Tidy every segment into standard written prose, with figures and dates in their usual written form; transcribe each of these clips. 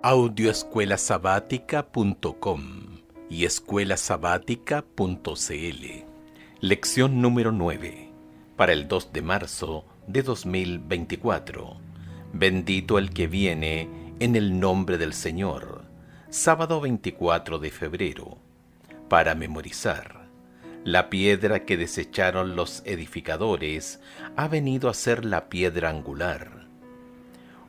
Audioescuelasabática.com y escuelasabática.cl. Lección número 9, para el 2 de marzo de 2024. Bendito el que viene en el nombre del Señor. Sábado 24 de febrero. Para memorizar. La piedra que desecharon los edificadores ha venido a ser la piedra angular.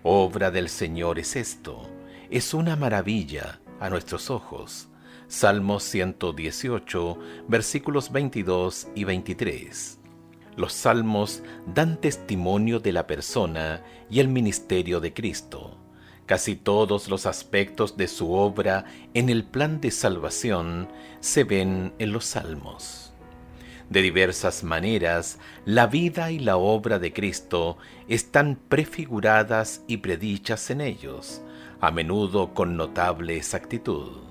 Obra del Señor es esto. Es una maravilla a nuestros ojos. Salmos 118, versículos 22 y 23. Los salmos dan testimonio de la persona y el ministerio de Cristo. Casi todos los aspectos de su obra en el plan de salvación se ven en los salmos. De diversas maneras, la vida y la obra de Cristo están prefiguradas y predichas en ellos, a menudo con notable exactitud.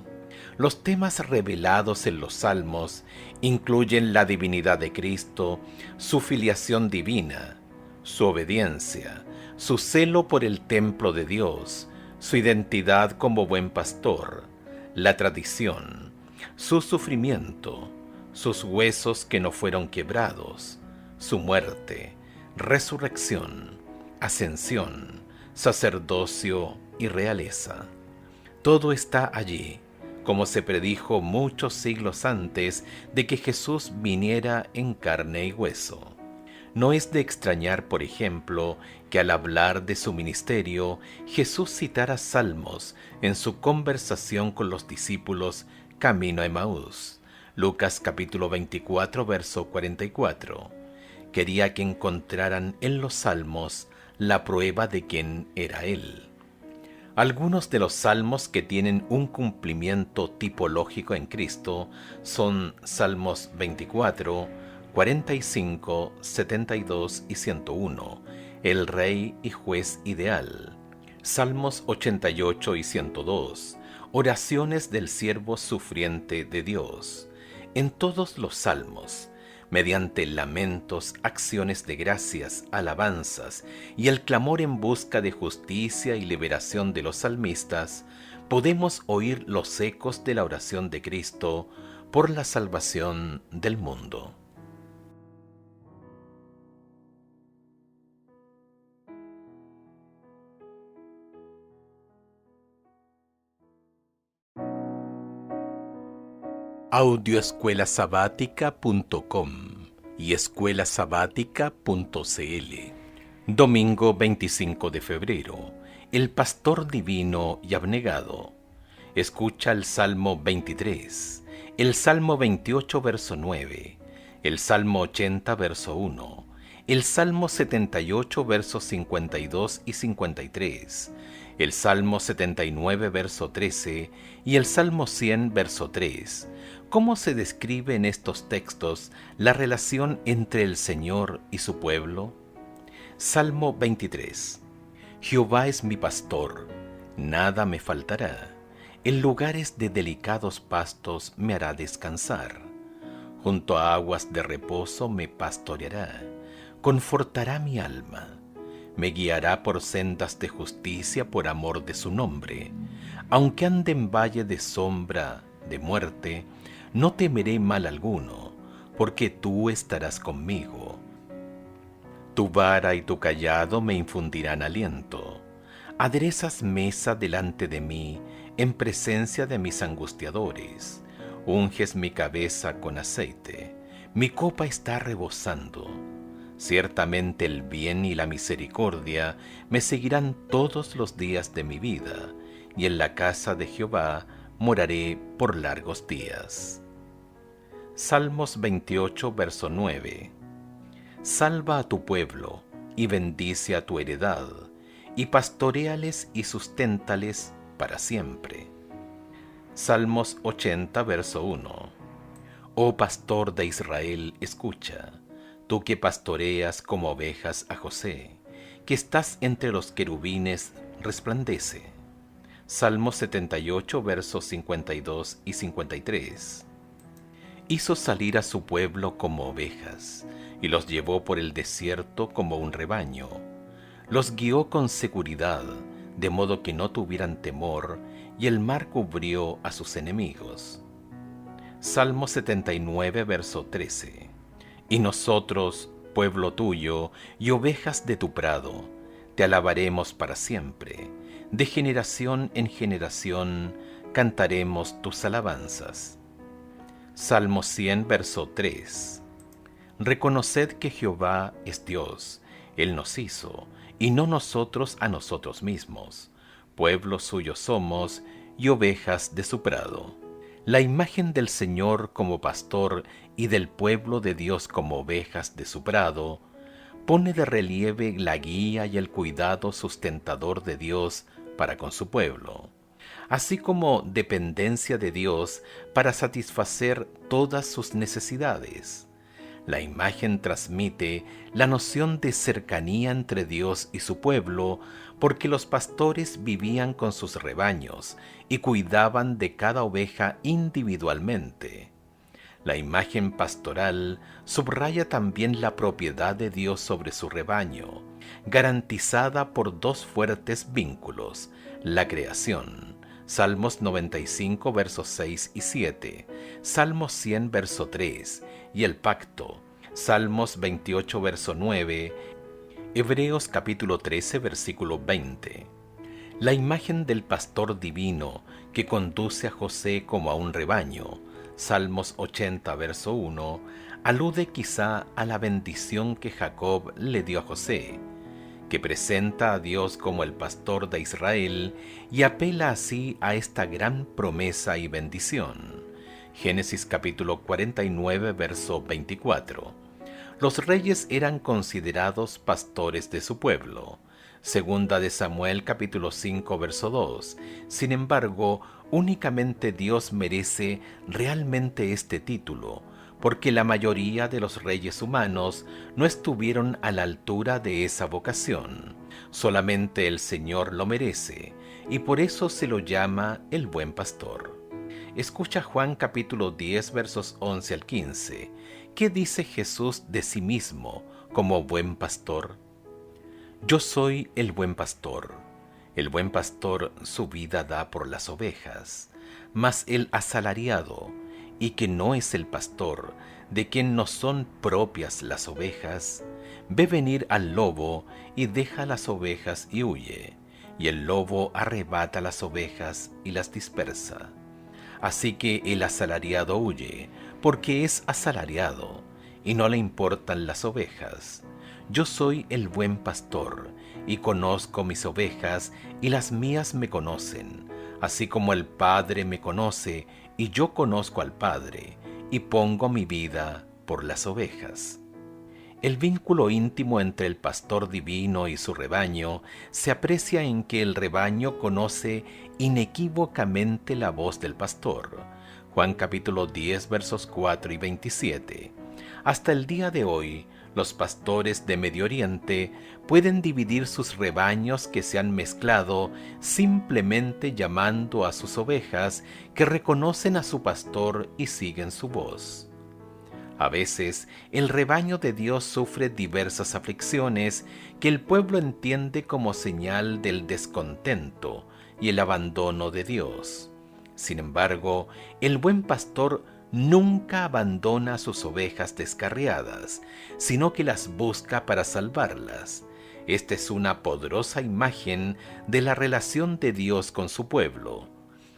Los temas revelados en los Salmos incluyen la divinidad de Cristo, su filiación divina, su obediencia, su celo por el templo de Dios, su identidad como buen pastor, la tradición, su sufrimiento, sus huesos que no fueron quebrados, su muerte, resurrección, ascensión, sacerdocio y realeza. Todo está allí, como se predijo muchos siglos antes de que Jesús viniera en carne y hueso. No es de extrañar, por ejemplo, que al hablar de su ministerio, Jesús citara salmos en su conversación con los discípulos camino a Emaús. Lucas capítulo 24, verso 44. Quería que encontraran en los salmos la prueba de quién era Él. Algunos de los salmos que tienen un cumplimiento tipológico en Cristo son Salmos 24, 45, 72 y 101, el Rey y Juez ideal. Salmos 88 y 102, oraciones del siervo sufriente de Dios. En todos los salmos, mediante lamentos, acciones de gracias, alabanzas y el clamor en busca de justicia y liberación de los salmistas, podemos oír los ecos de la oración de Cristo por la salvación del mundo. Audioescuelasabática.com y escuelasabática.cl. Domingo 25 de febrero. El pastor divino y abnegado. Escucha el Salmo 23, el Salmo 28, verso 9, el Salmo 80, verso 1, el Salmo 78, versos 52 y 53, el Salmo 79, verso 13 y el Salmo 100, verso 3. ¿Cómo se describe en estos textos la relación entre el Señor y su pueblo? Salmo 23. Jehová es mi pastor, nada me faltará. En lugares de delicados pastos me hará descansar. Junto a aguas de reposo me pastoreará, confortará mi alma. Me guiará por sendas de justicia por amor de su nombre. Aunque ande en valle de sombra de muerte, no temeré mal alguno, porque tú estarás conmigo. Tu vara y tu cayado me infundirán aliento. Aderezas mesa delante de mí, en presencia de mis angustiadores. Unges mi cabeza con aceite, mi copa está rebosando. Ciertamente el bien y la misericordia me seguirán todos los días de mi vida, y en la casa de Jehová moraré por largos días. Salmos 28, verso 9. Salva a tu pueblo, y bendice a tu heredad, y pastoréales y susténtales para siempre. Salmos 80, verso 1. Oh pastor de Israel, escucha, tú que pastoreas como ovejas a José, que estás entre los querubines, resplandece. Salmos 78, versos 52 y 53. Hizo salir a su pueblo como ovejas, y los llevó por el desierto como un rebaño. Los guió con seguridad, de modo que no tuvieran temor, y el mar cubrió a sus enemigos. Salmo 79, verso 13. Y nosotros, pueblo tuyo, y ovejas de tu prado, te alabaremos para siempre. De generación en generación cantaremos tus alabanzas. Salmo 100, verso 3. Reconoced que Jehová es Dios, Él nos hizo, y no nosotros a nosotros mismos. Pueblo suyo somos, y ovejas de su prado. La imagen del Señor como pastor y del pueblo de Dios como ovejas de su prado pone de relieve la guía y el cuidado sustentador de Dios para con su pueblo, así como dependencia de Dios para satisfacer todas sus necesidades. La imagen transmite la noción de cercanía entre Dios y su pueblo, porque los pastores vivían con sus rebaños y cuidaban de cada oveja individualmente. La imagen pastoral subraya también la propiedad de Dios sobre su rebaño, garantizada por dos fuertes vínculos: la creación, Salmos 95, versos 6 y 7, Salmos 100, verso 3, y el pacto, Salmos 28, verso 9, Hebreos capítulo 13, versículo 20. La imagen del pastor divino que conduce a José como a un rebaño, Salmos 80, verso 1, alude quizá a la bendición que Jacob le dio a José, que presenta a Dios como el pastor de Israel y apela así a esta gran promesa y bendición. Génesis capítulo 49, verso 24. Los reyes eran considerados pastores de su pueblo. Segunda de Samuel capítulo 5, verso 2. Sin embargo, únicamente Dios merece realmente este título, porque la mayoría de los reyes humanos no estuvieron a la altura de esa vocación. Solamente el Señor lo merece, y por eso se lo llama el buen pastor. Escucha Juan capítulo 10, versos 11 al 15. ¿Qué dice Jesús de sí mismo como buen pastor? Yo soy el buen pastor. El buen pastor su vida da por las ovejas, mas el asalariado, y que no es el pastor, de quien no son propias las ovejas, ve venir al lobo y deja las ovejas y huye, y el lobo arrebata las ovejas y las dispersa. Así que el asalariado huye, porque es asalariado, y no le importan las ovejas. Yo soy el buen pastor, y conozco mis ovejas, y las mías me conocen, así como el Padre me conoce, y yo conozco al Padre, y pongo mi vida por las ovejas. El vínculo íntimo entre el pastor divino y su rebaño se aprecia en que el rebaño conoce inequívocamente la voz del pastor. Juan capítulo 10, versos 4 y 27. Hasta el día de hoy, los pastores de Medio Oriente pueden dividir sus rebaños que se han mezclado simplemente llamando a sus ovejas que reconocen a su pastor y siguen su voz. A veces, el rebaño de Dios sufre diversas aflicciones que el pueblo entiende como señal del descontento y el abandono de Dios. Sin embargo, el buen pastor nunca abandona a sus ovejas descarriadas, sino que las busca para salvarlas. Esta es una poderosa imagen de la relación de Dios con su pueblo.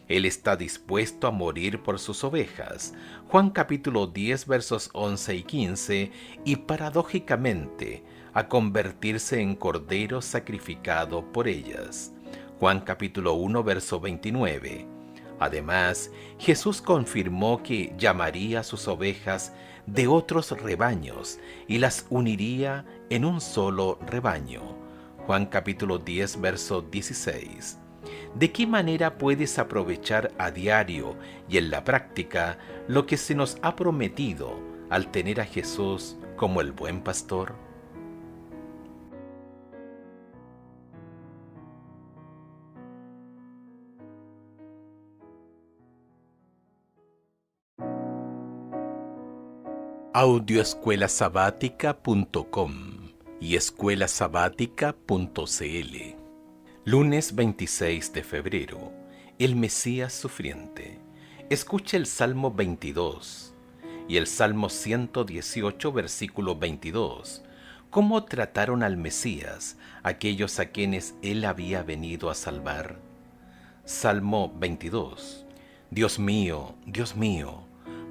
Él está dispuesto a morir por sus ovejas. Juan capítulo 10, versos 11 y 15, y paradójicamente, a convertirse en cordero sacrificado por ellas. Juan capítulo 1, verso 29. Además, Jesús confirmó que llamaría a sus ovejas de otros rebaños y las uniría en un solo rebaño. Juan capítulo 10, verso 16. ¿De qué manera puedes aprovechar a diario y en la práctica lo que se nos ha prometido al tener a Jesús como el buen pastor? Audioescuelasabática.com y escuelasabática.cl. Lunes 26 de febrero. El Mesías sufriente. Escucha el Salmo 22 y el Salmo 118, versículo 22. ¿Cómo trataron al Mesías aquellos a quienes él había venido a salvar? Salmo 22. Dios mío,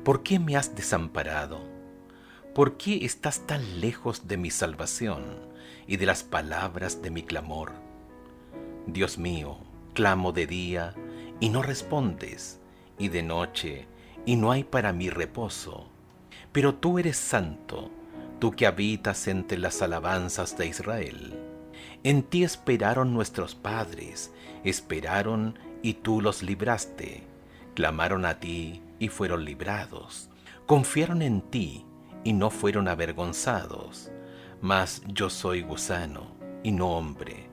¿por qué me has desamparado? ¿Por qué estás tan lejos de mi salvación y de las palabras de mi clamor? Dios mío, clamo de día y no respondes, y de noche y no hay para mí reposo. Pero tú eres santo, tú que habitas entre las alabanzas de Israel. En ti esperaron nuestros padres, esperaron y tú los libraste. Clamaron a ti y fueron librados. Confiaron en ti y no fueron avergonzados. Mas yo soy gusano y no hombre,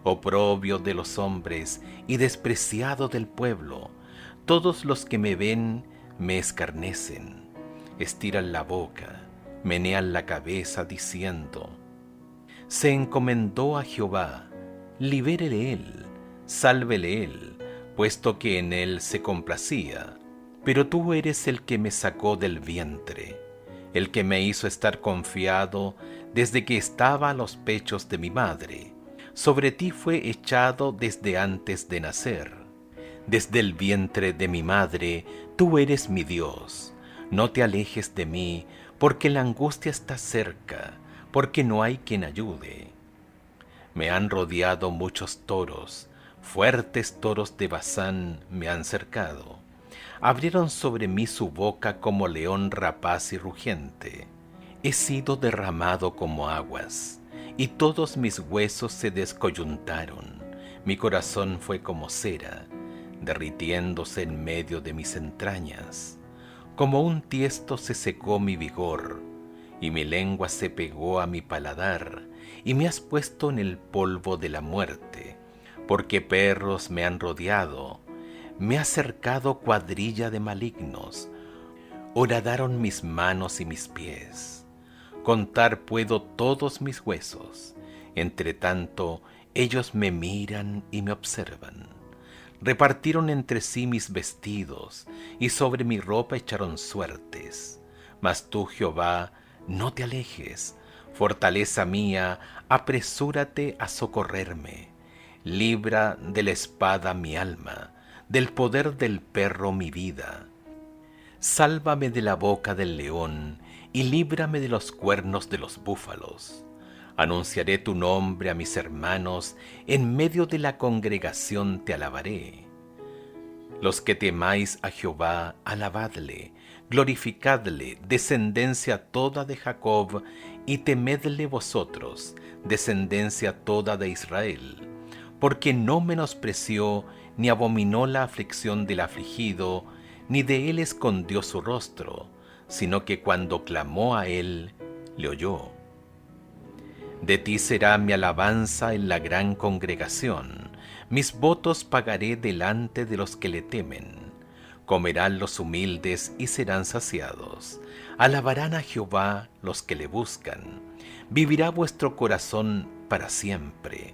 oprobio de los hombres y despreciado del pueblo. Todos los que me ven me escarnecen, estiran la boca, menean la cabeza diciendo: se encomendó a Jehová, libérele él, sálvele él, puesto que en él se complacía. Pero tú eres el que me sacó del vientre, el que me hizo estar confiado desde que estaba a los pechos de mi madre. Sobre ti fue echado desde antes de nacer. Desde el vientre de mi madre, tú eres mi Dios. No te alejes de mí, porque la angustia está cerca, porque no hay quien ayude. Me han rodeado muchos toros, fuertes toros de Basán me han cercado. Abrieron sobre mí su boca como león rapaz y rugiente. He sido derramado como aguas, y todos mis huesos se descoyuntaron. Mi corazón fue como cera, derritiéndose en medio de mis entrañas. Como un tiesto se secó mi vigor, y mi lengua se pegó a mi paladar, y me has puesto en el polvo de la muerte, porque perros me han rodeado, me ha cercado cuadrilla de malignos, horadaron mis manos y mis pies. Contar puedo todos mis huesos, entre tanto ellos me miran y me observan. Repartieron entre sí mis vestidos, y sobre mi ropa echaron suertes. Mas tú, Jehová, no te alejes, fortaleza mía, apresúrate a socorrerme. Libra de la espada mi alma, del poder del perro mi vida. Sálvame de la boca del león, y líbrame de los cuernos de los búfalos. Anunciaré tu nombre a mis hermanos, en medio de la congregación te alabaré. Los que temáis a Jehová, alabadle, glorificadle, descendencia toda de Jacob, y temedle vosotros, descendencia toda de Israel, porque no menospreció ni abominó la aflicción del afligido, ni de él escondió su rostro, sino que cuando clamó a él, le oyó. De ti será mi alabanza en la gran congregación, mis votos pagaré delante de los que le temen. Comerán los humildes y serán saciados. Alabarán a Jehová los que le buscan. Vivirá vuestro corazón para siempre.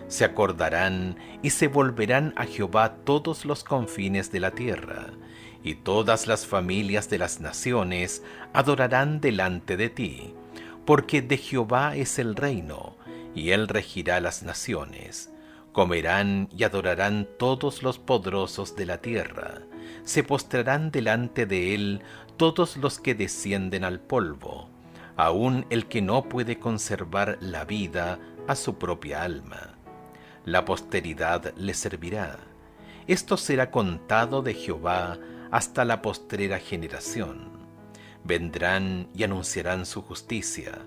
Se acordarán y se volverán a Jehová todos los confines de la tierra, y todas las familias de las naciones adorarán delante de ti. Porque de Jehová es el reino, y él regirá las naciones. Comerán y adorarán todos los poderosos de la tierra. Se postrarán delante de él todos los que descienden al polvo, aun el que no puede conservar la vida a su propia alma. La posteridad le servirá. Esto será contado de Jehová hasta la postrera generación. Vendrán y anunciarán su justicia.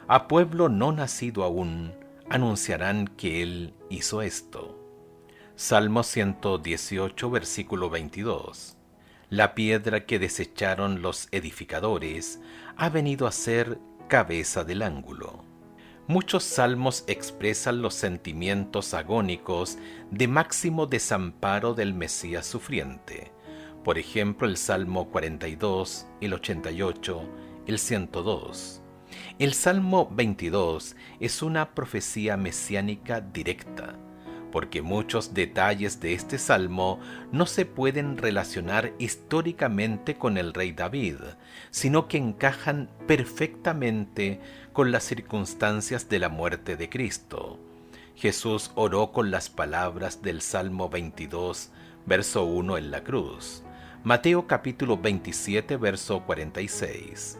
A pueblo no nacido aún, anunciarán que él hizo esto. Salmo 118, versículo 22. La piedra que desecharon los edificadores ha venido a ser cabeza del ángulo. Muchos salmos expresan los sentimientos agónicos de máximo desamparo del Mesías sufriente. Por ejemplo, el Salmo 42, el 88, el 102. El Salmo 22 es una profecía mesiánica directa. porque muchos detalles de este salmo no se pueden relacionar históricamente con el rey David, sino que encajan perfectamente con las circunstancias de la muerte de Cristo. Jesús oró con las palabras del Salmo 22, verso 1 en la cruz. Mateo capítulo 27, verso 46.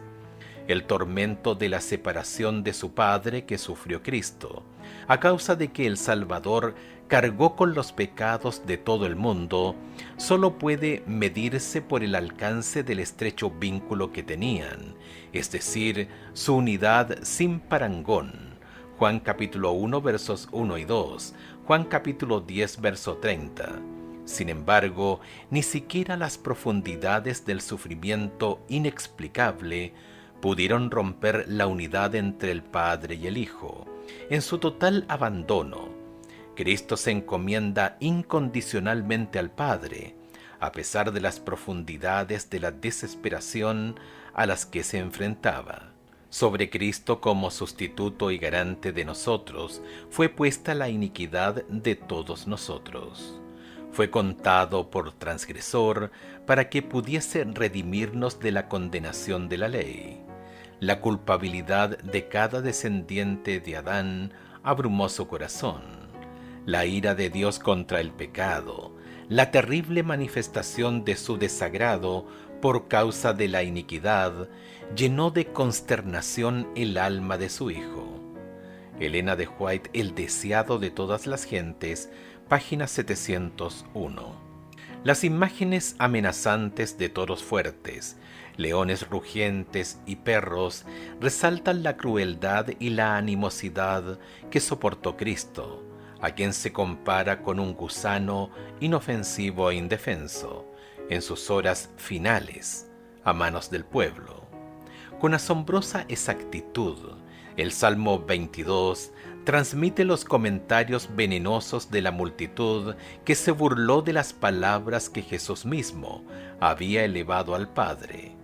El tormento de la separación de su Padre que sufrió Cristo, a causa de que el Salvador cargó con los pecados de todo el mundo, solo puede medirse por el alcance del estrecho vínculo que tenían, es decir, su unidad sin parangón. Juan capítulo 1 versos 1 y 2, Juan capítulo 10 verso 30. Sin embargo, ni siquiera las profundidades del sufrimiento inexplicable pudieron romper la unidad entre el Padre y el Hijo. En su total abandono, Cristo se encomienda incondicionalmente al Padre, a pesar de las profundidades de la desesperación a las que se enfrentaba. Sobre Cristo como sustituto y garante de nosotros fue puesta la iniquidad de todos nosotros. Fue contado por transgresor para que pudiese redimirnos de la condenación de la ley. La culpabilidad de cada descendiente de Adán abrumó su corazón. La ira de Dios contra el pecado, la terrible manifestación de su desagrado por causa de la iniquidad, llenó de consternación el alma de su Hijo. Elena de White, El deseado de todas las gentes, página 701. Las imágenes amenazantes de toros fuertes, leones rugientes y perros resaltan la crueldad y la animosidad que soportó Cristo, a quien se compara con un gusano inofensivo e indefenso, en sus horas finales, a manos del pueblo. Con asombrosa exactitud, el Salmo 22 transmite los comentarios venenosos de la multitud que se burló de las palabras que Jesús mismo había elevado al Padre.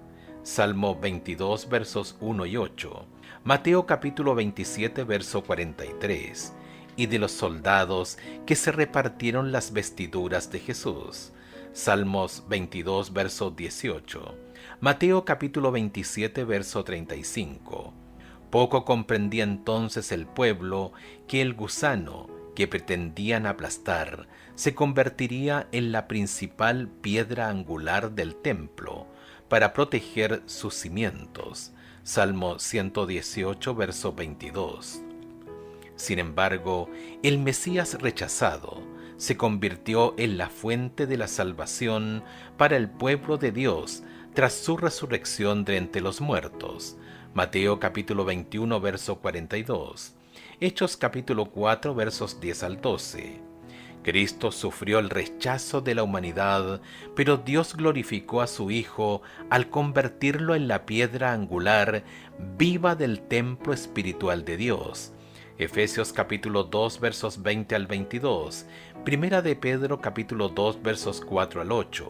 Salmo 22, versos 1 y 8, Mateo capítulo 27, verso 43, y de los soldados que se repartieron las vestiduras de Jesús. Salmos 22, verso 18, Mateo capítulo 27, verso 35. Poco comprendía entonces el pueblo que el gusano que pretendían aplastar se convertiría en la principal piedra angular del templo para proteger sus cimientos. Salmo 118, verso 22. Sin embargo, el Mesías rechazado se convirtió en la fuente de la salvación para el pueblo de Dios tras su resurrección de entre los muertos. Mateo capítulo 21, verso 42. Hechos capítulo 4, versos 10 al 12. Cristo sufrió el rechazo de la humanidad, pero Dios glorificó a su Hijo al convertirlo en la piedra angular viva del templo espiritual de Dios. Efesios capítulo 2, versos 20 al 22. Primera de Pedro capítulo 2, versos 4 al 8.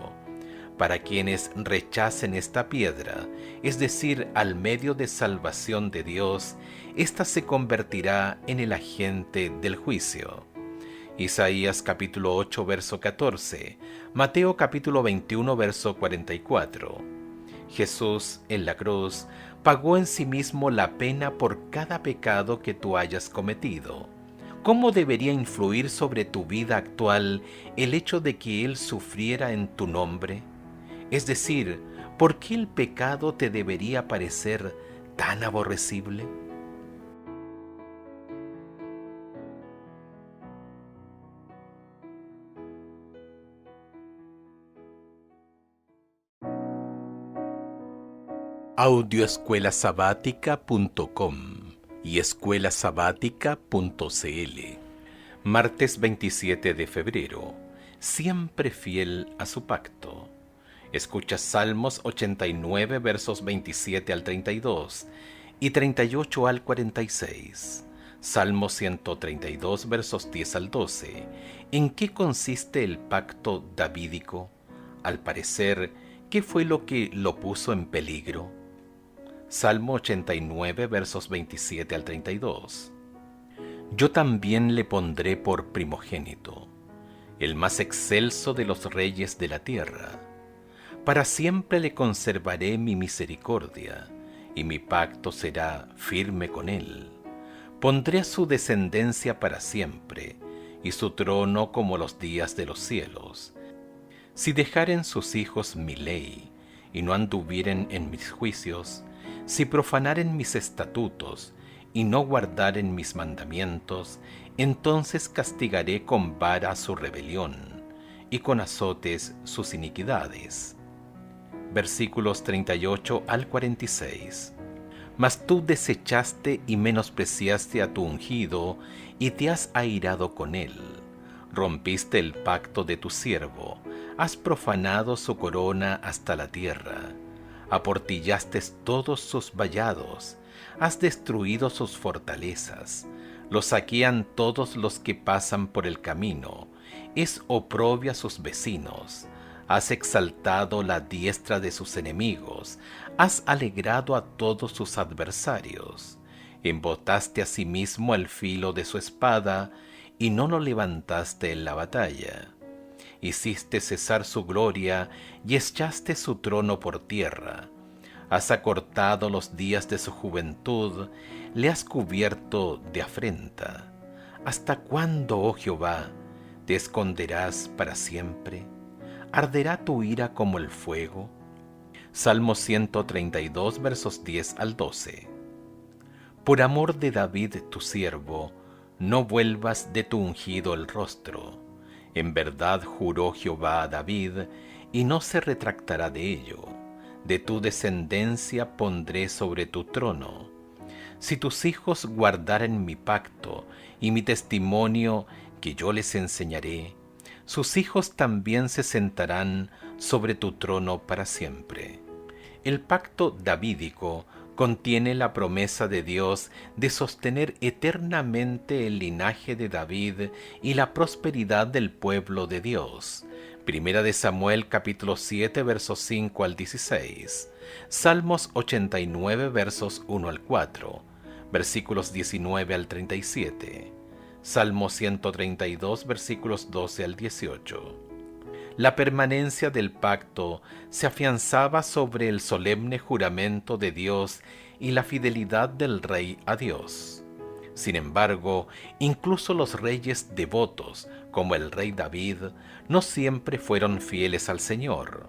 Para quienes rechacen esta piedra, es decir, al medio de salvación de Dios, ésta se convertirá en el agente del juicio. Isaías capítulo 8, verso 14, Mateo capítulo 21, verso 44. Jesús, en la cruz, pagó en sí mismo la pena por cada pecado que tú hayas cometido. ¿Cómo debería influir sobre tu vida actual el hecho de que Él sufriera en tu nombre? Es decir, ¿por qué el pecado te debería parecer tan aborrecible? Audioescuelasabática.com y escuelasabática.cl. Martes 27 de febrero. Siempre fiel a su pacto. Escucha Salmos 89 versos 27 al 32 y 38 al 46. Salmo 132 versos 10 al 12. ¿En qué consiste el pacto davídico? Al parecer, ¿qué fue lo que lo puso en peligro? Salmo 89 versos 27 al 32. Yo también le pondré por primogénito, el más excelso de los reyes de la tierra. Para siempre le conservaré mi misericordia, y mi pacto será firme con él. Pondré a su descendencia para siempre, y su trono como los días de los cielos. Si dejaren sus hijos mi ley, y no anduvieren en mis juicios, si profanaren mis estatutos, y no guardaren mis mandamientos, entonces castigaré con vara su rebelión, y con azotes sus iniquidades. Versículos 38 al 46. Mas tú desechaste y menospreciaste a tu ungido, y te has airado con él. Rompiste el pacto de tu siervo, has profanado su corona hasta la tierra. Aportillaste todos sus vallados, has destruido sus fortalezas. Los saquean todos los que pasan por el camino, es oprobio a sus vecinos. Has exaltado la diestra de sus enemigos, has alegrado a todos sus adversarios. Embotaste asimismo el filo de su espada, y no lo levantaste en la batalla. Hiciste cesar su gloria, y echaste su trono por tierra. Has acortado los días de su juventud, le has cubierto de afrenta. ¿Hasta cuándo, oh Jehová, te esconderás para siempre? ¿Arderá tu ira como el fuego? Salmo 132, versos 10 al 12. Por amor de David tu siervo, no vuelvas de tu ungido el rostro. En verdad juró Jehová a David, y no se retractará de ello. De tu descendencia pondré sobre tu trono. Si tus hijos guardaren mi pacto y mi testimonio que yo les enseñaré, sus hijos también se sentarán sobre tu trono para siempre. El pacto davídico contiene la promesa de Dios de sostener eternamente el linaje de David y la prosperidad del pueblo de Dios. Primera de Samuel capítulo 7 versos 5 al 16. Salmos 89 versos 1 al 4. Versículos 19 al 37. Salmo 132, versículos 12 al 18. La permanencia del pacto se afianzaba sobre el solemne juramento de Dios y la fidelidad del rey a Dios. Sin embargo, incluso los reyes devotos, como el rey David, no siempre fueron fieles al Señor.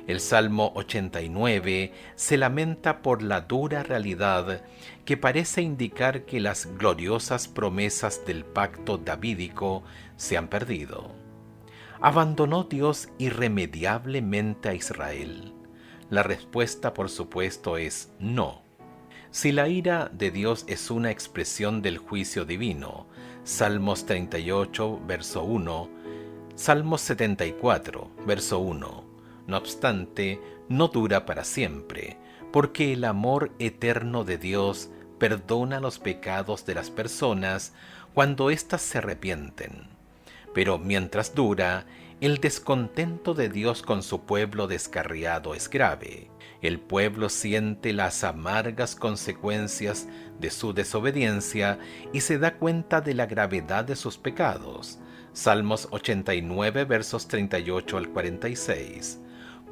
El Salmo 89 se lamenta por la dura realidad que parece indicar que las gloriosas promesas del pacto davídico se han perdido. ¿Abandonó Dios irremediablemente a Israel? La respuesta, por supuesto, es no. Si la ira de Dios es una expresión del juicio divino, Salmos 38, verso 1, Salmos 74, verso 1, no obstante, no dura para siempre, porque el amor eterno de Dios perdona los pecados de las personas cuando éstas se arrepienten. Pero mientras dura, el descontento de Dios con su pueblo descarriado es grave. El pueblo siente las amargas consecuencias de su desobediencia y se da cuenta de la gravedad de sus pecados. Salmos 89, versos 38 al 46.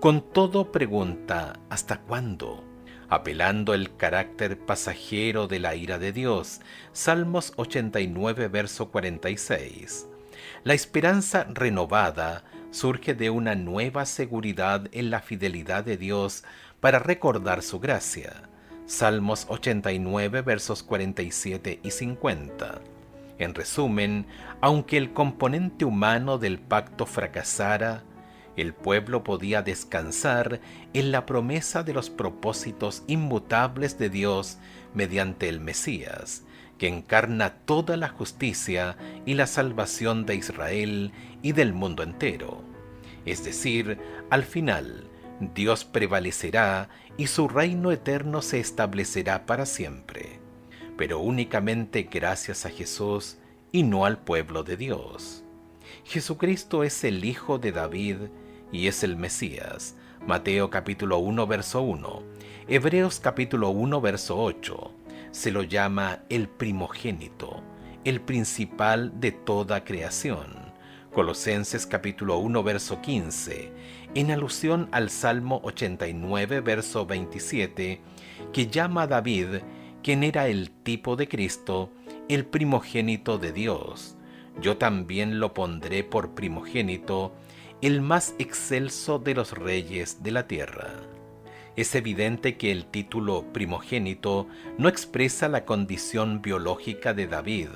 Con todo pregunta, ¿hasta cuándo? Apelando al carácter pasajero de la ira de Dios. Salmos 89, verso 46. La esperanza renovada surge de una nueva seguridad en la fidelidad de Dios para recordar su gracia. Salmos 89, versos 47 y 50. En resumen, aunque el componente humano del pacto fracasara, el pueblo podía descansar en la promesa de los propósitos inmutables de Dios mediante el Mesías, que encarna toda la justicia y la salvación de Israel y del mundo entero. Es decir, al final, Dios prevalecerá y su reino eterno se establecerá para siempre, pero únicamente gracias a Jesús y no al pueblo de Dios. Jesucristo es el Hijo de David y es el Mesías. Mateo capítulo 1, verso 1. Hebreos capítulo 1, verso 8. Se lo llama el primogénito, el principal de toda creación. Colosenses capítulo 1, verso 15, en alusión al Salmo 89, verso 27, que llama a David, quien era el tipo de Cristo, el primogénito de Dios. Yo también lo pondré por primogénito, el más excelso de los reyes de la tierra. Es evidente que el título primogénito no expresa la condición biológica de David,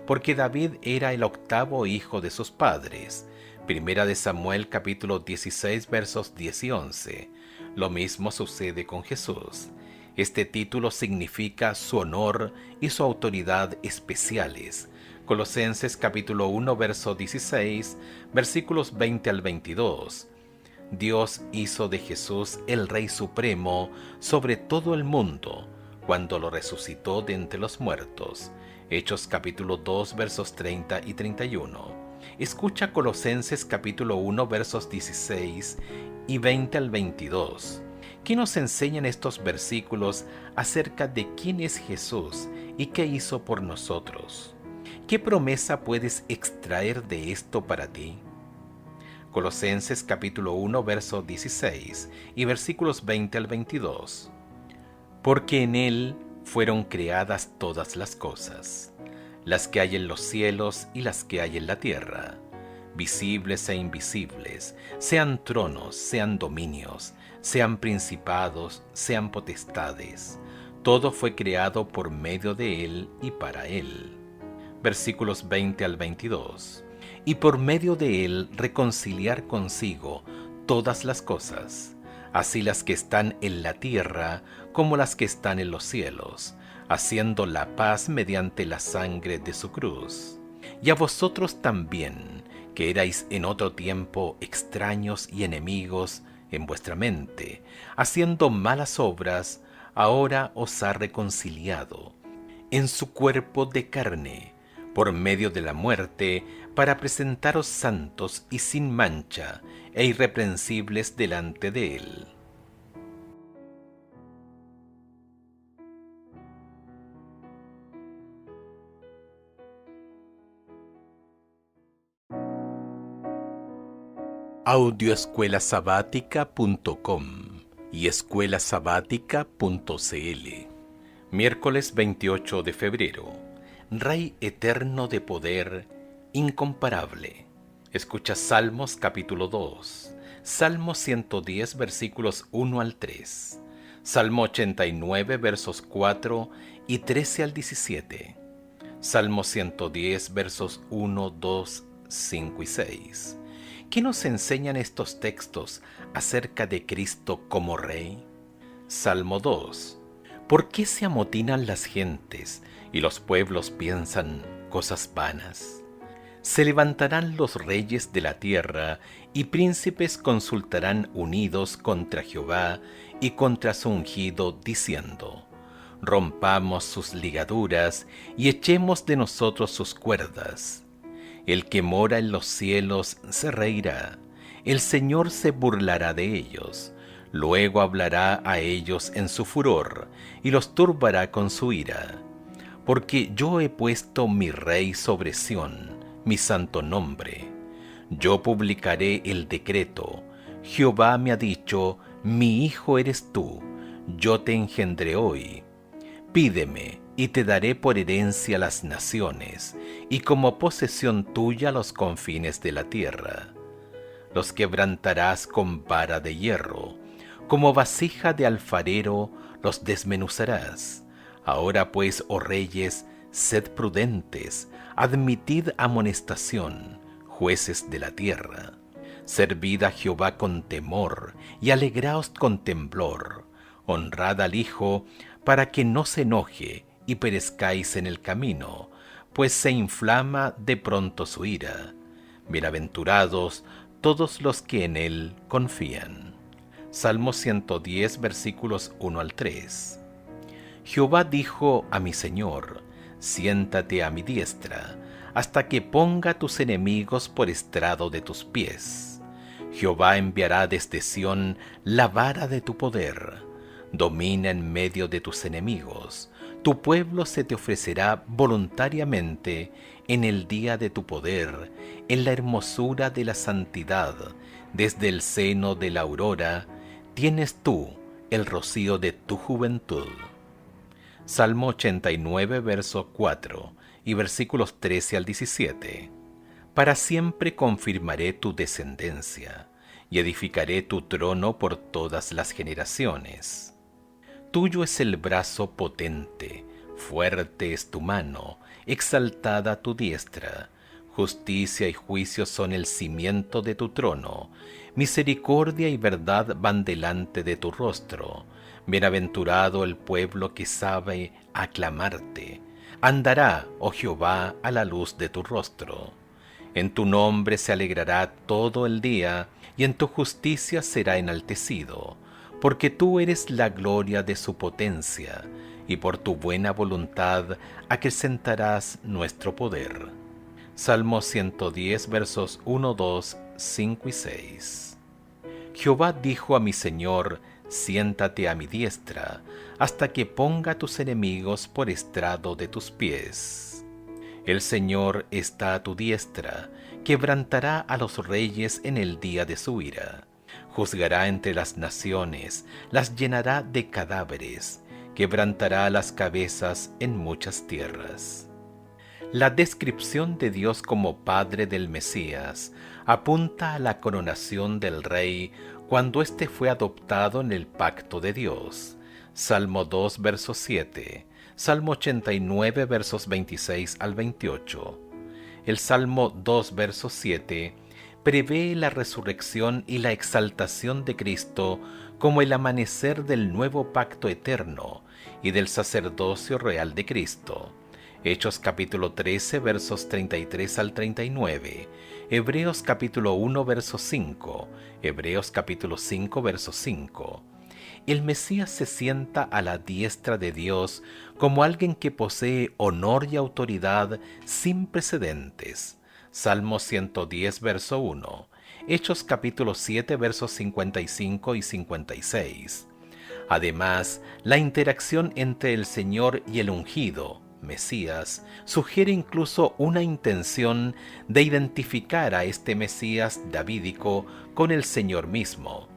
porque David era el octavo hijo de sus padres. Primera de Samuel capítulo 16 versos 10 y 11. Lo mismo sucede con Jesús. Este título significa su honor y su autoridad especiales. Colosenses capítulo 1 verso 16, versículos 20 al 22. Dios hizo de Jesús el Rey Supremo sobre todo el mundo cuando lo resucitó de entre los muertos. Hechos capítulo 2 versos 30 y 31. Escucha Colosenses capítulo 1 versos 16 y 20 al 22. ¿Qué nos enseñan estos versículos acerca de quién es Jesús y qué hizo por nosotros? ¿Qué promesa puedes extraer de esto para ti? Colosenses capítulo 1 verso 16 y versículos 20 al 22. Porque en Él fueron creadas todas las cosas, las que hay en los cielos y las que hay en la tierra, visibles e invisibles, sean tronos, sean dominios, sean principados, sean potestades. Todo fue creado por medio de Él y para Él. Versículos 20 al 22. Y por medio de Él reconciliar consigo todas las cosas, así las que están en la tierra como las que están en los cielos, haciendo la paz mediante la sangre de su cruz. Y a vosotros también, que erais en otro tiempo extraños y enemigos en vuestra mente, haciendo malas obras, ahora os ha reconciliado en su cuerpo de carne, por medio de la muerte, para presentaros santos y sin mancha e irreprensibles delante de Él. Audioescuelasabática.com y escuelasabática.cl. Miércoles 28 de febrero. Rey eterno de poder, incomparable. Escucha Salmos capítulo 2, Salmo 110 versículos 1 al 3, Salmo 89 versos 4 y 13 al 17, Salmo 110 versos 1, 2, 5 y 6. ¿Qué nos enseñan estos textos acerca de Cristo como Rey? Salmo 2. ¿Por qué se amotinan las gentes y los pueblos piensan cosas vanas? Se levantarán los reyes de la tierra y príncipes consultarán unidos contra Jehová y contra su ungido, diciendo: rompamos sus ligaduras y echemos de nosotros sus cuerdas. El que mora en los cielos se reirá, el Señor se burlará de ellos. Luego hablará a ellos en su furor y los turbará con su ira. Porque yo he puesto mi Rey sobre Sión, mi santo nombre. Yo publicaré el decreto. Jehová me ha dicho: mi hijo eres tú, yo te engendré hoy. Pídeme, y te daré por herencia las naciones, y como posesión tuya los confines de la tierra. Los quebrantarás con vara de hierro, como vasija de alfarero los desmenuzarás. Ahora pues, oh reyes, sed prudentes, admitid amonestación, jueces de la tierra. Servid a Jehová con temor, y alegraos con temblor. Honrad al Hijo, para que no se enoje, y perezcáis en el camino, pues se inflama de pronto su ira. Bienaventurados todos los que en él confían. Salmo 110, versículos 1 al 3. Jehová dijo a mi Señor: siéntate a mi diestra, hasta que ponga tus enemigos por estrado de tus pies. Jehová enviará desde Sión la vara de tu poder. Domina en medio de tus enemigos. Tu pueblo se te ofrecerá voluntariamente en el día de tu poder, en la hermosura de la santidad. Desde el seno de la aurora tienes tú el rocío de tu juventud. Salmo 89, verso 4 y versículos 13 al 17. Para siempre confirmaré tu descendencia y edificaré tu trono por todas las generaciones. Tuyo es el brazo potente, fuerte es tu mano, exaltada tu diestra. Justicia y juicio son el cimiento de tu trono. Misericordia y verdad van delante de tu rostro. Bienaventurado el pueblo que sabe aclamarte. Andará, oh Jehová, a la luz de tu rostro. En tu nombre se alegrará todo el día, y en tu justicia será enaltecido, porque tú eres la gloria de su potencia, y por tu buena voluntad acrecentarás nuestro poder. Salmo 110, versos 1, 2, 5 y 6. Jehová dijo a mi Señor: siéntate a mi diestra, hasta que ponga a tus enemigos por estrado de tus pies. El Señor está a tu diestra, quebrantará a los reyes en el día de su ira. Juzgará entre las naciones, las llenará de cadáveres, quebrantará las cabezas en muchas tierras. La descripción de Dios como Padre del Mesías apunta a la coronación del Rey cuando éste fue adoptado en el pacto de Dios. Salmo 2, verso 7, Salmo 89, versos 26 al 28. El Salmo 2, verso 7 prevé la resurrección y la exaltación de Cristo como el amanecer del nuevo pacto eterno y del sacerdocio real de Cristo. Hechos capítulo 13, versos 33 al 39, Hebreos capítulo 1, verso 5, Hebreos capítulo 5, verso 5. El Mesías se sienta a la diestra de Dios como alguien que posee honor y autoridad sin precedentes. Salmo 110, verso 1, Hechos capítulo 7, versos 55 y 56. Además, la interacción entre el Señor y el ungido, Mesías, sugiere incluso una intención de identificar a este Mesías davídico con el Señor mismo.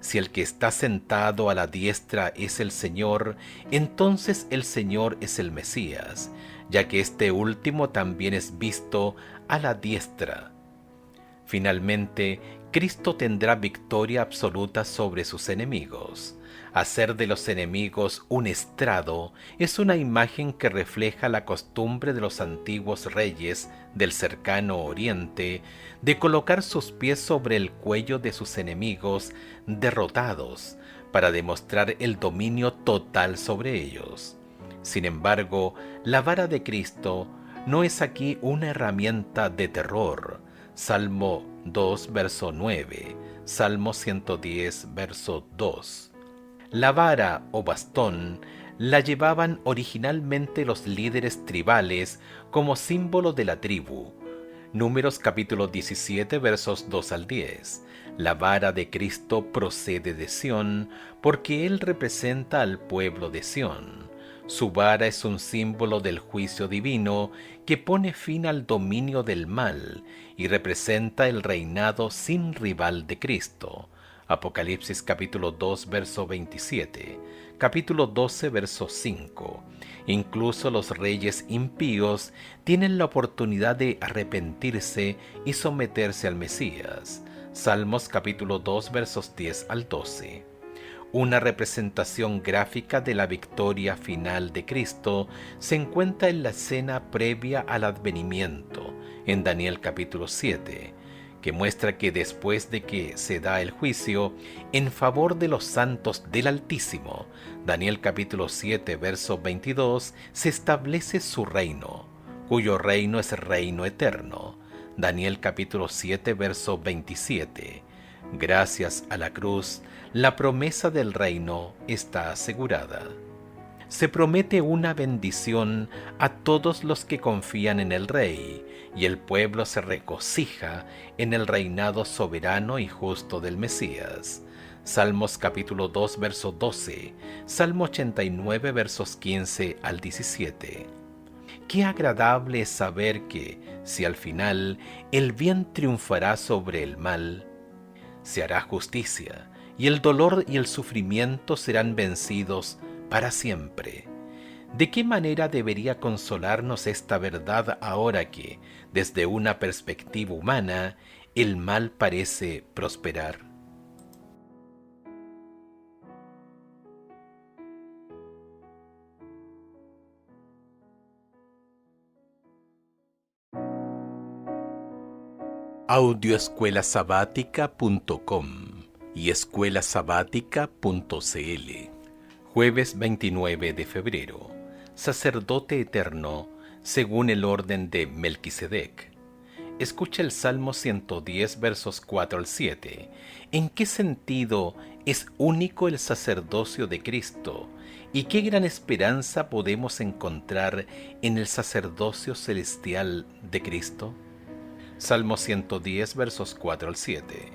Si el que está sentado a la diestra es el Señor, entonces el Señor es el Mesías, ya que este último también es visto a la diestra. Finalmente, Cristo tendrá victoria absoluta sobre sus enemigos. Hacer de los enemigos un estrado es una imagen que refleja la costumbre de los antiguos reyes del cercano oriente de colocar sus pies sobre el cuello de sus enemigos derrotados para demostrar el dominio total sobre ellos. Sin embargo, la vara de Cristo no es aquí una herramienta de terror. Salmo 2, verso 9, Salmo 110, verso 2. La vara o bastón la llevaban originalmente los líderes tribales como símbolo de la tribu. Números capítulo 17, versos 2 al 10. La vara de Cristo procede de Sión, porque Él representa al pueblo de Sión. Su vara es un símbolo del juicio divino que pone fin al dominio del mal y representa el reinado sin rival de Cristo. Apocalipsis capítulo 2, verso 27, capítulo 12, verso 5. Incluso los reyes impíos tienen la oportunidad de arrepentirse y someterse al Mesías. Salmos capítulo 2, versos 10 al 12. Una representación gráfica de la victoria final de Cristo se encuentra en la escena previa al advenimiento, en Daniel capítulo 7, que muestra que después de que se da el juicio en favor de los santos del Altísimo, Daniel capítulo 7, verso 22, se establece su reino, cuyo reino es reino eterno. Daniel capítulo 7, verso 27. Gracias a la cruz, la promesa del reino está asegurada. Se promete una bendición a todos los que confían en el Rey, y el pueblo se regocija en el reinado soberano y justo del Mesías. Salmos capítulo 2, verso 12, Salmo 89, versos 15 al 17. Qué agradable es saber que, si al final el bien triunfará sobre el mal, se hará justicia, y el dolor y el sufrimiento serán vencidos para siempre. ¿De qué manera debería consolarnos esta verdad ahora que, desde una perspectiva humana, el mal parece prosperar? Audioescuelasabática.com y escuelasabática.cl. Jueves 29 de febrero. Sacerdote eterno según el orden de Melquisedec. Escucha el Salmo 110, versos 4 al 7. ¿En qué sentido es único el sacerdocio de Cristo? ¿Y qué gran esperanza podemos encontrar en el sacerdocio celestial de Cristo? Salmo 110, versos 4 al 7.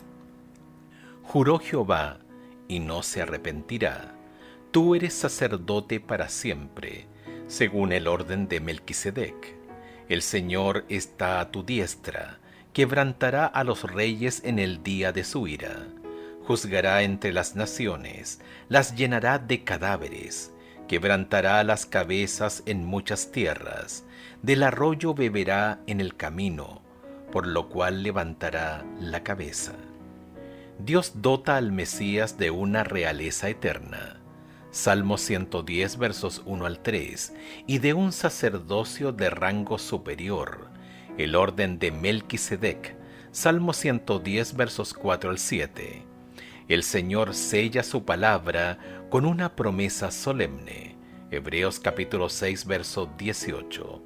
Juró Jehová, y no se arrepentirá. Tú eres sacerdote para siempre, según el orden de Melquisedec. El Señor está a tu diestra, quebrantará a los reyes en el día de su ira. Juzgará entre las naciones, las llenará de cadáveres, quebrantará las cabezas en muchas tierras, del arroyo beberá en el camino, por lo cual levantará la cabeza. Dios dota al Mesías de una realeza eterna. Salmo 110, versos 1 al 3, y de un sacerdocio de rango superior, el orden de Melquisedec. Salmo 110, versos 4 al 7. El Señor sella su palabra con una promesa solemne. Hebreos capítulo 6, verso 18.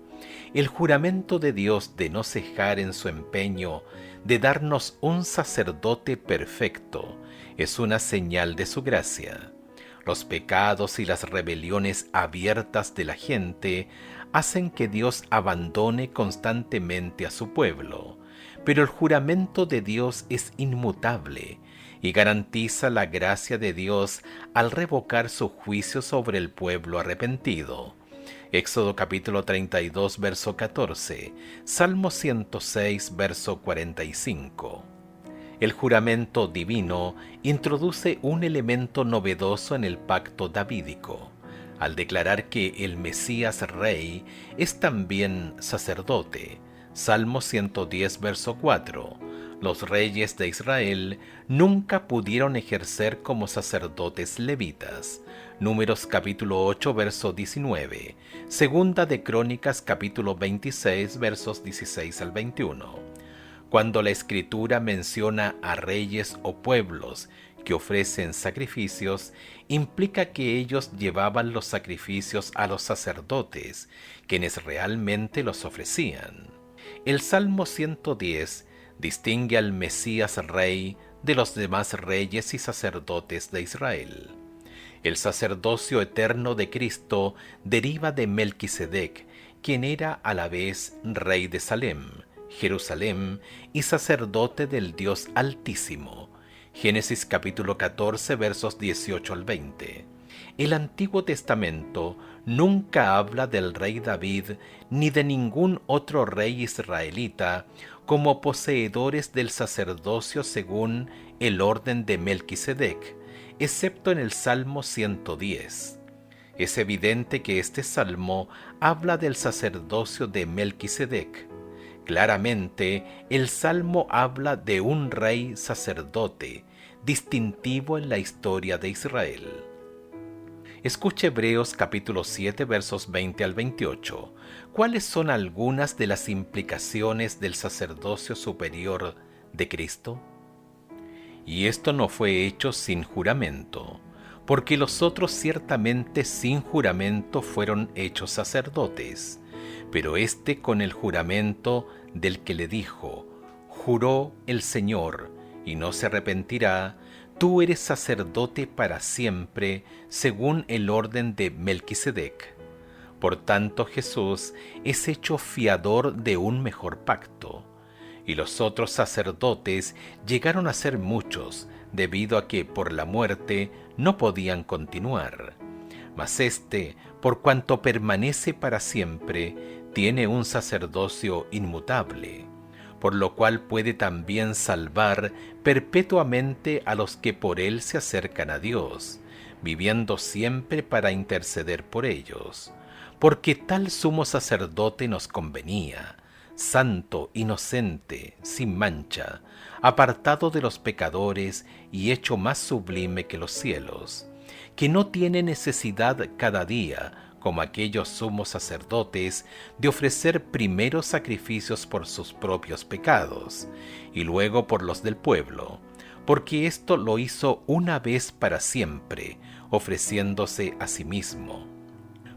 El juramento de Dios de no cejar en su empeño de darnos un sacerdote perfecto es una señal de su gracia. Los pecados y las rebeliones abiertas de la gente hacen que Dios abandone constantemente a su pueblo, pero el juramento de Dios es inmutable y garantiza la gracia de Dios al revocar su juicio sobre el pueblo arrepentido. Éxodo capítulo 32, verso 14, Salmo 106, verso 45. El juramento divino introduce un elemento novedoso en el pacto davídico, al declarar que el Mesías Rey es también sacerdote. Salmo 110, verso 4. Los reyes de Israel nunca pudieron ejercer como sacerdotes levitas. Números capítulo 8, verso 19. Segunda de Crónicas capítulo 26, versos 16 al 21. Cuando la Escritura menciona a reyes o pueblos que ofrecen sacrificios, implica que ellos llevaban los sacrificios a los sacerdotes, quienes realmente los ofrecían. El Salmo 110 distingue al Mesías Rey de los demás reyes y sacerdotes de Israel. El sacerdocio eterno de Cristo deriva de Melquisedec, quien era a la vez rey de Salem, Jerusalén y sacerdote del Dios Altísimo. Génesis capítulo 14, versos 18 al 20. El Antiguo Testamento nunca habla del rey David ni de ningún otro rey israelita como poseedores del sacerdocio según el orden de Melquisedec, excepto en el Salmo 110. Es evidente que este salmo habla del sacerdocio de Melquisedec. Claramente, el Salmo habla de un rey sacerdote, distintivo en la historia de Israel. Escuche Hebreos capítulo 7, versos 20 al 28. ¿Cuáles son algunas de las implicaciones del sacerdocio superior de Cristo? Y esto no fue hecho sin juramento, porque los otros ciertamente sin juramento fueron hechos sacerdotes, pero éste con el juramento del que le dijo: juró el Señor, y no se arrepentirá, tú eres sacerdote para siempre, según el orden de Melquisedec. Por tanto, Jesús es hecho fiador de un mejor pacto. Y los otros sacerdotes llegaron a ser muchos, debido a que por la muerte no podían continuar. Mas éste, por cuanto permanece para siempre, tiene un sacerdocio inmutable, por lo cual puede también salvar perpetuamente a los que por él se acercan a Dios, viviendo siempre para interceder por ellos. Porque tal sumo sacerdote nos convenía, santo, inocente, sin mancha, apartado de los pecadores y hecho más sublime que los cielos, que no tiene necesidad cada día, como aquellos sumos sacerdotes, de ofrecer primero sacrificios por sus propios pecados, y luego por los del pueblo, porque esto lo hizo una vez para siempre, ofreciéndose a sí mismo.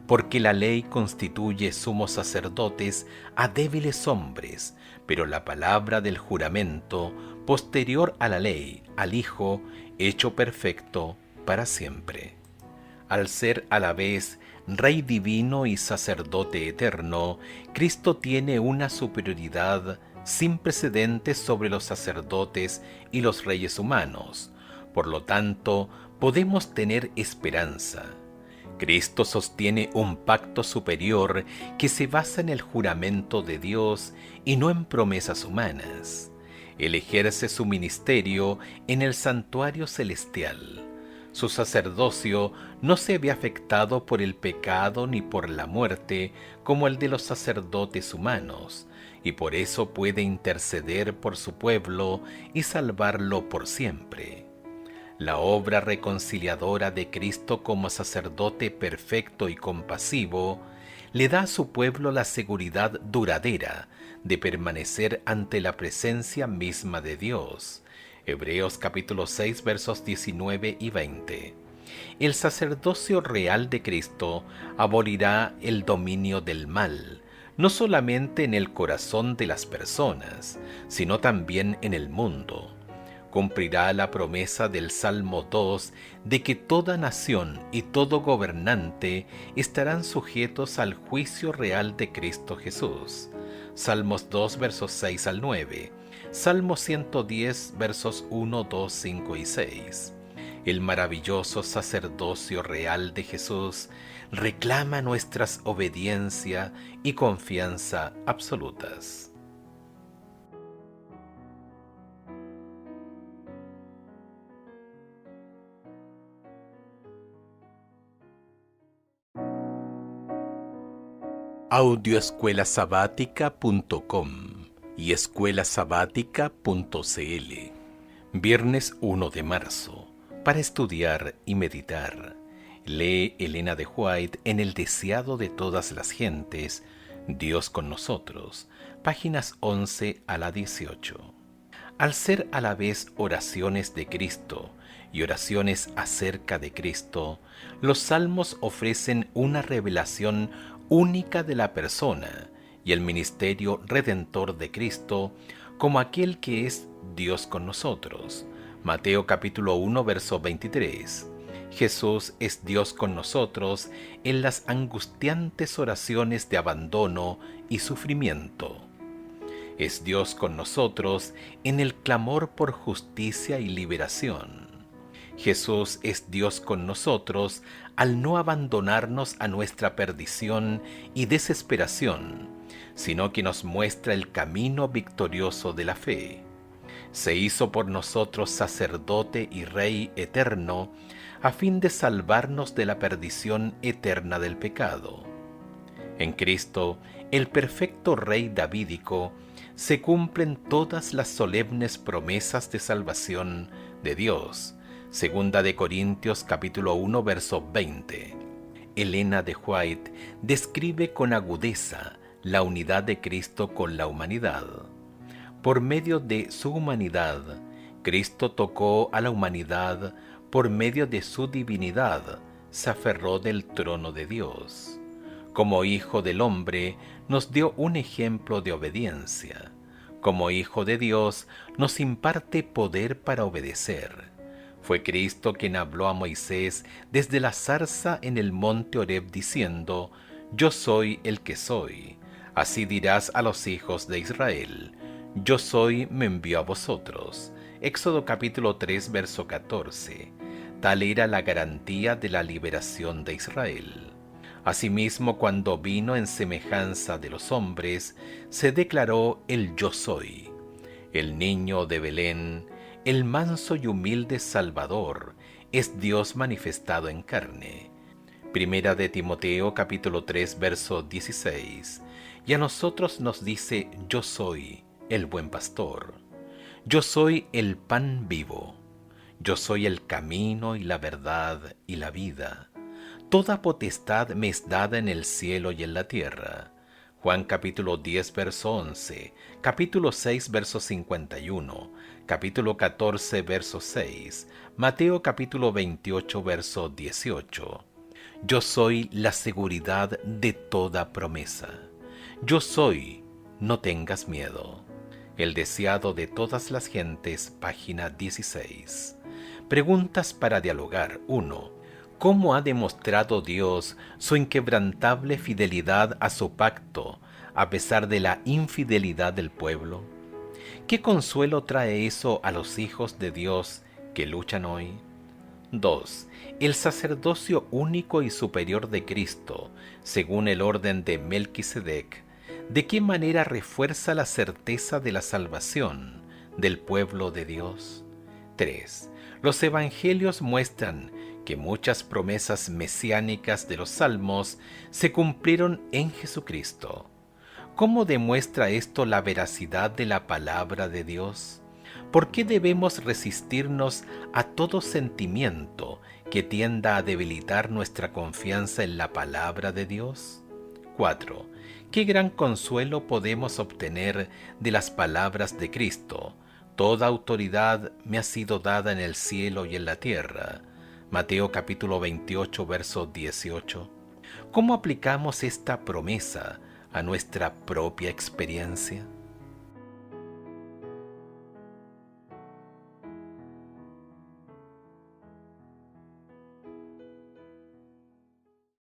Porque la ley constituye sumos sacerdotes a débiles hombres, pero la palabra del juramento, posterior a la ley, al Hijo, hecho perfecto para siempre. Al ser a la vez Rey divino y sacerdote eterno, Cristo tiene una superioridad sin precedentes sobre los sacerdotes y los reyes humanos. Por lo tanto, podemos tener esperanza. Cristo sostiene un pacto superior que se basa en el juramento de Dios y no en promesas humanas. Él ejerce su ministerio en el santuario celestial. Su sacerdocio no se ve afectado por el pecado ni por la muerte como el de los sacerdotes humanos, y por eso puede interceder por su pueblo y salvarlo por siempre. La obra reconciliadora de Cristo como sacerdote perfecto y compasivo le da a su pueblo la seguridad duradera de permanecer ante la presencia misma de Dios. Hebreos capítulo 6 versos 19 y 20. El sacerdocio real de Cristo abolirá el dominio del mal, no solamente en el corazón de las personas, sino también en el mundo. Cumplirá la promesa del Salmo 2 de que toda nación y todo gobernante estarán sujetos al juicio real de Cristo Jesús. Salmos 2 versos 6 al 9. Salmo 110 versos 1, 2, 5 y 6. El maravilloso sacerdocio real de Jesús reclama nuestras obediencia y confianza absolutas. Audioescuelasabática.com y escuelasabática.cl. Viernes 1 de marzo. Para estudiar y meditar. Lee Elena de White en El deseado de todas las gentes, Dios con nosotros, páginas 11 a la 18. Al ser a la vez oraciones de Cristo y oraciones acerca de Cristo, los salmos ofrecen una revelación única de la persona y el ministerio redentor de Cristo como aquel que es Dios con nosotros. Mateo capítulo 1 verso 23. Jesús es Dios con nosotros en las angustiantes oraciones de abandono y sufrimiento. Es Dios con nosotros en el clamor por justicia y liberación. Jesús es Dios con nosotros al no abandonarnos a nuestra perdición y desesperación, sino que nos muestra el camino victorioso de la fe. Se hizo por nosotros sacerdote y Rey eterno, a fin de salvarnos de la perdición eterna del pecado. En Cristo, el perfecto Rey davídico, se cumplen todas las solemnes promesas de salvación de Dios. Segunda de Corintios capítulo 1 verso 20. Elena de White describe con agudeza la unidad de Cristo con la humanidad. Por medio de su humanidad, Cristo tocó a la humanidad. Por medio de su divinidad, se aferró del trono de Dios. Como Hijo del Hombre, nos dio un ejemplo de obediencia. Como Hijo de Dios, nos imparte poder para obedecer. Fue Cristo quien habló a Moisés desde la zarza en el monte Horeb diciendo: Yo soy el que soy. Así dirás a los hijos de Israel: Yo soy, me envió a vosotros. Éxodo capítulo 3, verso 14. Tal era la garantía de la liberación de Israel. Asimismo, cuando vino en semejanza de los hombres, se declaró el Yo soy. El niño de Belén, el manso y humilde Salvador, es Dios manifestado en carne. Primera de Timoteo capítulo 3 verso 16. Y a nosotros nos dice: Yo soy el buen pastor. Yo soy el pan vivo. Yo soy el camino y la verdad y la vida. Toda potestad me es dada en el cielo y en la tierra. Juan capítulo 10 verso 11, capítulo 6 verso 51, capítulo 14 verso 6, Mateo capítulo 28 verso 18. Yo soy la seguridad de toda promesa. Yo soy, no tengas miedo. El deseado de todas las gentes, página 16. Preguntas para dialogar. 1. ¿Cómo ha demostrado Dios su inquebrantable fidelidad a su pacto, a pesar de la infidelidad del pueblo? ¿Qué consuelo trae eso a los hijos de Dios que luchan hoy? 2. El sacerdocio único y superior de Cristo, según el orden de Melquisedec, ¿de qué manera refuerza la certeza de la salvación del pueblo de Dios? 3. Los evangelios muestran que muchas promesas mesiánicas de los salmos se cumplieron en Jesucristo. ¿Cómo demuestra esto la veracidad de la palabra de Dios? ¿Por qué debemos resistirnos a todo sentimiento que tienda a debilitar nuestra confianza en la palabra de Dios? 4. ¿Qué gran consuelo podemos obtener de las palabras de Cristo? Toda autoridad me ha sido dada en el cielo y en la tierra. Mateo capítulo 28, verso 18. ¿Cómo aplicamos esta promesa a nuestra propia experiencia?